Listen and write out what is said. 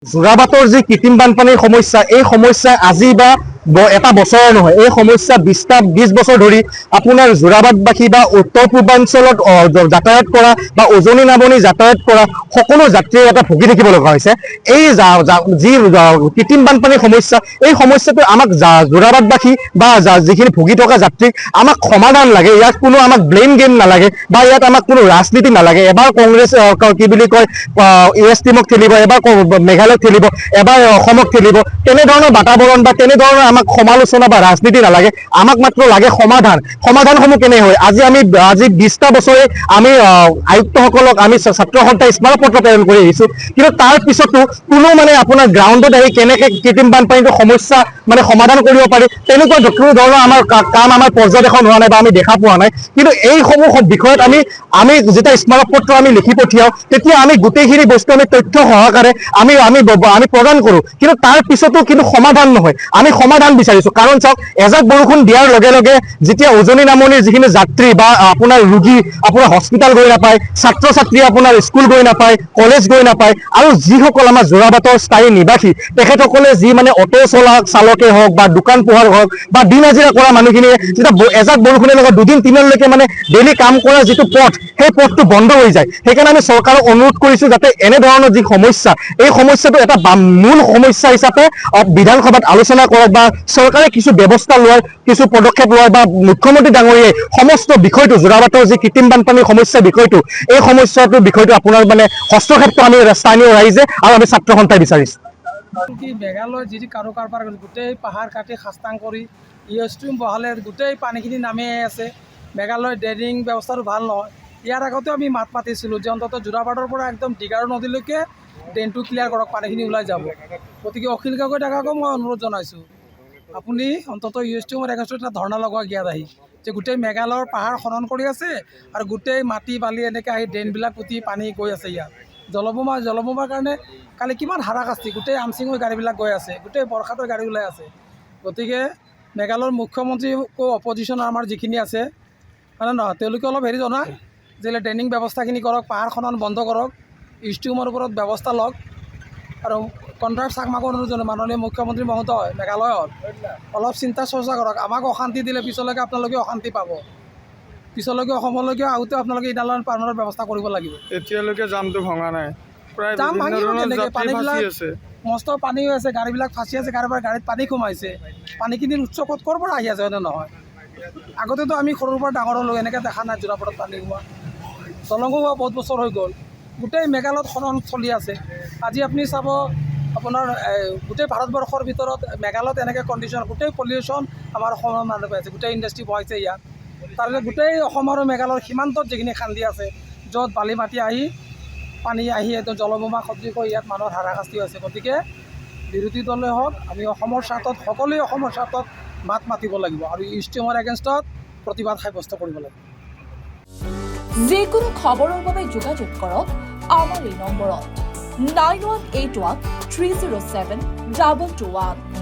যোৰাবাটৰ যি কৃত্ৰিম বানপানীৰ সমস্যা, এই সমস্যা আজি বা এটা বছৰৰ নহয়, এই সমস্যা 20 বছৰ ধৰি আপোনাৰ যোৰাবাটবাসী বা উত্তৰ পূৰ্বাঞ্চলত যাতায়াত কৰা বা উজনি নামনি যাতায়াত কৰা সকলো যাত্ৰীয়ে এটা ভুগি থাকিব লগা হৈছে। এই যি কৃত্ৰিম বানপানীৰ সমস্যা, এই সমস্যাটো আমাক যোৰাবাটবাসী বা যিখিনি ভুগি থকা যাত্ৰীক আমাক সমাধান লাগে। ইয়াত কোনো আমাক ব্লেম গেম নালাগে বা ইয়াত আমাক কোনো ৰাজনীতি নালাগে। এবাৰ কংগ্ৰেছ কি বুলি কয় US টিমক খেলিব, এবাৰ মেঘালয়ক খেলিব, এবাৰ অসমক খেলিব, তেনেধৰণৰ বাতাবৰণ বা তেনেধৰণৰ আমাক সমালোচনা বা ৰাজনীতি নালাগে। আমাক মাত্ৰ লাগে সমাধানসমূহ কেনে হয়। আজি 20টা বছৰে আমি আয়ুক্তসকলক আমি ছাত্ৰ সন্থাই স্মাৰকপত্ৰ প্ৰেৰণ কৰি আহিছোঁ, কিন্তু তাৰ পিছতো কোনো আপোনাৰ গ্ৰাউণ্ডত আহি কেনেকৈ কৃত্ৰিম বানপানীটো সমস্যা সমাধান কৰিব পাৰি তেনেকুৱা কোনো ধৰণৰ আমাৰ কাম আমাৰ পৰ্যবেক্ষণ হোৱা নাই বা আমি দেখা পোৱা নাই। কিন্তু এইসমূহ বিষয়ত আমি যেতিয়া স্মাৰকপত্ৰ আমি লিখি পঠিয়াওঁ, তেতিয়া আমি গোটেইখিনি বস্তু আমি তথ্য সহকাৰে আমি প্ৰদান কৰোঁ, কিন্তু তাৰ পিছতো কিন্তু সমাধান নহয়। আমি সমাধান বিচাৰিছোঁ, কাৰণ চাওক, এজাক বৰষুণ দিয়াৰ লগে লগে যেতিয়া উজনি নামনিৰ যিখিনি যাত্ৰী বা আপোনাৰ ৰোগী আপোনাৰ হস্পিটেল গৈ নাপায়, ছাত্ৰ ছাত্ৰী আপোনাৰ স্কুল গৈ নাপায়, কলেজ গৈ নাপায়, আৰু যিসকল আমাৰ যোৰাবাটৰ স্থায়ী নিবাসী তেখেতসকলে যি অটো চালকে হওক বা দোকান পোহাৰ হওক বা দিন হাজিৰা কৰা মানুহখিনিয়ে যেতিয়া এজাক বৰষুণে লগত 2-3 দিনলৈকে ডেইলি কাম কৰাৰ যিটো পথ, সেই পথটো বন্ধ হৈ যায়। সেইকাৰণে আমি চৰকাৰক অনুৰোধ কৰিছোঁ যাতে এনেধৰণৰ যি সমস্যা, এই সমস্যাটো এটা মূল সমস্যা হিচাপে বিধানসভাত আলোচনা কৰক বা চৰকাৰে কিছু ব্যৱস্থা লোৱাৰ, কিছু পদক্ষেপ লোৱাৰ বা মুখ্যমন্ত্ৰী ডাঙৰীয়াই সমস্ত বিষয়টো, যোৰাবাটৰ যি কৃত্ৰিম বানপানীৰ সমস্যা বিষয়টো, এই সমস্যাটোৰ বিষয়টো আপোনাৰ হস্তক্ষেপটো আমি স্থানীয় ৰাইজে আৰু আমি ছাত্ৰ সন্থাই বিচাৰিছোঁ। মেঘালয় যি কাৰো কাৰবাৰ গোটেই পাহাৰ কাটি খাস্তাং কৰি ইয়ষ্ট্ৰীম বহালে গোটেই পানীখিনি নামি আছে। মেঘালয় ড্ৰেইনিং ব্যৱস্থাটো ভাল নহয়। ইয়াৰ আগতে আমি মাত মাতিছিলোঁ যে অন্ততঃ যোৰাবাটৰ পৰা একদম দিগাৰু নদীলৈকে ড্ৰেইনটো ক্লিয়াৰ কৰক, পানীখিনি ওলাই যাব। গতিকে অখিল গগৈ ডাঙৰীয়াকো মই অনুৰোধ জনাইছোঁ, আপুনি অন্ততঃ ইয়ষ্ট্ৰীমৰ এগেইনষ্টত এটা ধৰ্ণা লগোৱা ইয়াত আহি, যে গোটেই মেঘালয়ৰ পাহাৰ খনন কৰি আছে আৰু গোটেই মাটি বালি এনেকৈ আহি ড্ৰেইনবিলাক পুতি পানী গৈ আছে ইয়াত। জলবোমাৰ কাৰণে কালি কিমান হাৰাশাস্তি, গোটেই আমচিং হৈ গাড়ীবিলাক গৈ আছে, গোটেই বৰষাতৰ গাড়ী ওলাই আছে। গতিকে মেঘালয়ৰ মুখ্যমন্ত্ৰীকো অপজিশ্যন আমাৰ যিখিনি আছে নহয়, তেওঁলোকে অলপ জনায় যে ড্ৰেইনিং ব্যৱস্থাখিনি কৰক, পাহাৰ খনন বন্ধ কৰক, ষ্ট্ৰীমৰ ওপৰত ব্যৱস্থা লওক। আৰু কণ্ট্ৰাক্ট চাকমাকো অনুৰোধ জনায়, মাননীয় মুখ্যমন্ত্ৰী মহোদয় মেঘালয়ত অলপ চিন্তা চৰ্চা কৰক। আমাক অশান্তি দিলে পিছলৈকে আপোনালোকে অশান্তি পাব। পিছলৈকে অসমলৈকে আহোঁতে আপোনালোকে ইনালাইন পাৰ্মাৰৰ ব্যৱস্থা কৰিব লাগিব। এতিয়ালৈকে জামটো ভঙা নাই, জাম ভাঙিব কেনেকৈ? পানীবিলাক মস্ত পানী হৈ আছে, গাড়ীবিলাক ফাঁচি আছে, কাৰোবাৰ গাড়ীত পানী সোমাইছে। পানীখিনিৰ উৎস ক'ৰ পৰা আহি আছে হয়নে নহয়? আগতেতো আমি সৰুৰ পৰা ডাঙৰ হ'লোঁ, এনেকৈ দেখা নাই যোৰাবাটত পানী হোৱা, দলঙো হোৱা বহুত বছৰ হৈ গ'ল। গোটেই মেঘালয়ত খনন চলি আছে। আজি আপুনি চাব, আপোনাৰ গোটেই ভাৰতবৰ্ষৰ ভিতৰত মেঘালয়ত এনেকৈ কণ্ডিশ্যন, গোটেই পলিউশ্যন আমাৰ অসমৰ মানুহ পাইছে, গোটেই ইণ্ডাষ্ট্ৰী বহাইছে ইয়াত। তাৰপিছত গোটেই অসম আৰু মেঘালয়ৰ সীমান্তত যিখিনি খান্দি আছে, য'ত বালি মাটি আহি পানী আহি এইটো জলবোমা সদৃশ হৈ ইয়াত মানুহৰ হাৰাশাস্তি হৈছে। গতিকে বিৰোধী দলে হওক, আমি অসমৰ স্বাৰ্থত, সকলোৱে অসমৰ স্বাৰ্থত মাত মাতিব লাগিব আৰু ষ্ট্ৰীমৰ এগেইনষ্টত প্ৰতিবাদ সাব্যস্ত কৰিব লাগিব। যিকোনো খবৰৰ বাবে যোগাযোগ কৰক আমাৰ এই নম্বৰত 9181 307 221।